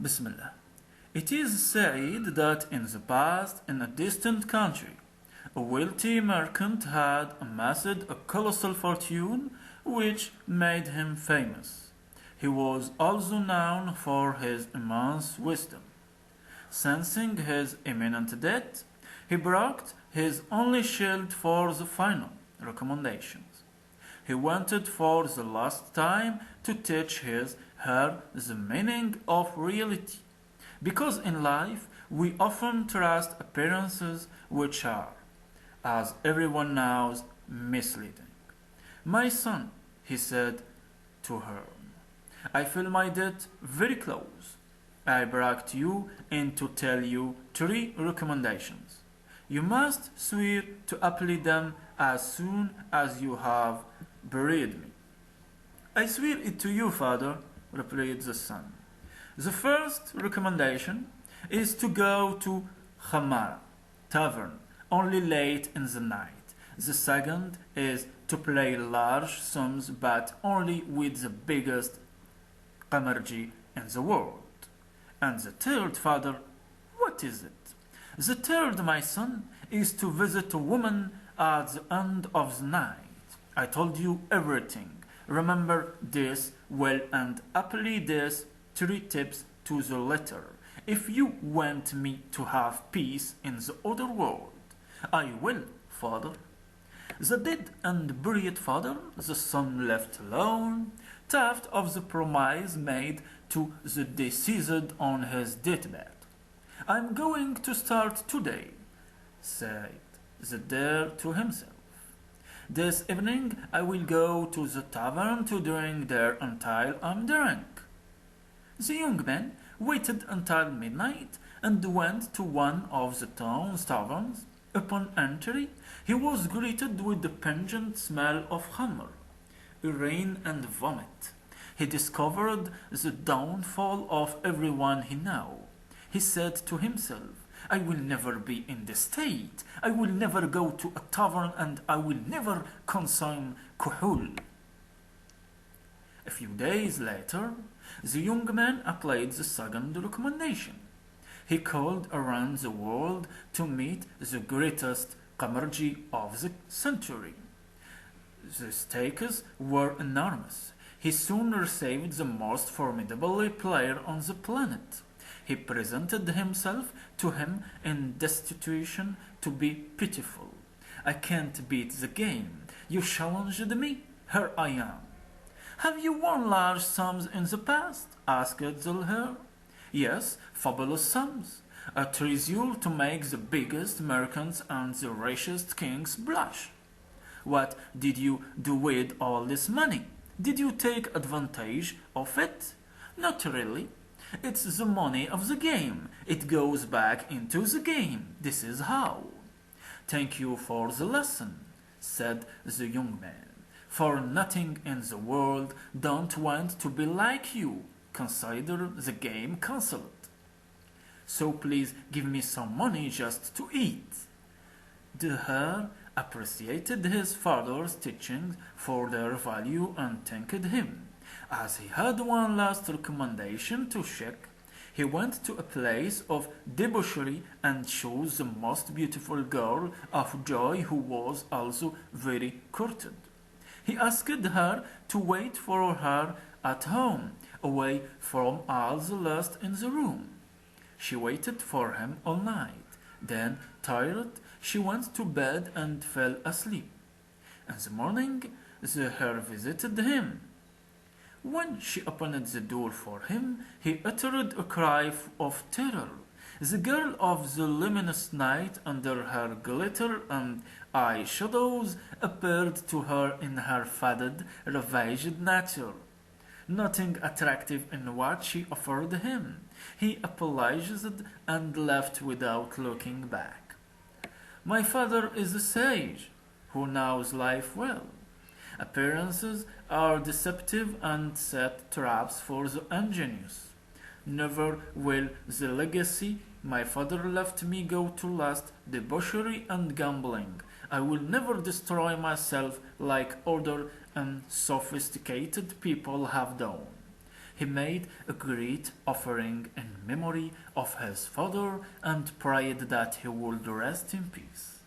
Bismillah. It is said that in the past, in a distant country, a wealthy merchant had amassed a colossal fortune which made him famous. He was also known for his immense wisdom. Sensing his imminent death, he brought his only shield for the final recommendations. He wanted for the last time to teach his heir the meaning of reality. Because in life we often trust appearances which are, as everyone knows, misleading. My son, he said to her, I feel my death very close. I brought you in to tell you 3 recommendations. You must swear to apply them as soon as you have buried me. I swear it to you, father, replied the son. The first recommendation is to go to Khamara tavern only late in the night. The second is to play large sums but only with the biggest qamarji in the world. And the third, father, what is it? The third, my son, is to visit a woman at the end of the night. I told you everything. Remember this well and apply these 3 tips to the letter. If you want me to have peace in the other world, I will, father. The dead and buried father, the son left alone, thought of the promise made to the deceased on his deathbed. I'm going to start today, said the deer to himself. This evening I will go to the tavern to drink there until I'm drunk. The young man waited until midnight and went to one of the town's taverns. Upon entry, he was greeted with the pungent smell of khamr, urine and vomit. He discovered the downfall of everyone he knew. He said to himself, I will never be in this state. I will never go to a tavern and I will never consume kuhul. A few days later, the young man applied the second recommendation. He called around the world to meet the greatest qamarji of the century. The stakes were enormous. He soon received the most formidable player on the planet. He presented himself to him in destitution to be pitiful. I can't beat the game. You challenged me. Here I am. Have you won large sums in the past? Asked the heir. Yes, fabulous sums. A treasure to make the biggest merchants and the richest kings blush. What did you do with all this money? Did you take advantage of it? Not really. It's the money of the game. It goes back into the game. This is how. Thank you for the lesson, said the young man. For nothing in the world don't want to be like you. Consider the game cancelled. So please give me some money just to eat. The heir appreciated his father's teachings for their value and thanked him. As he had one last recommendation to check, he went to a place of debauchery and chose the most beautiful girl of joy who was also very courted. He asked her to wait for her at home, away from all the lust in the room. She waited for him all night. Then, tired, she went to bed and fell asleep. In the morning, the heir visited him. When she opened the door for him, he uttered a cry of terror. The girl of the luminous night, under her glitter and eye shadows, appeared to her in her faded, ravaged nature. Nothing attractive in what she offered him. He apologized and left without looking back. My father is a sage who knows life well. Appearances are deceptive and set traps for the ingenious. Never will the legacy my father left me go to last debauchery and gambling. I will never destroy myself like other unsophisticated people have done. He made a great offering in memory of his father and prayed that he would rest in peace.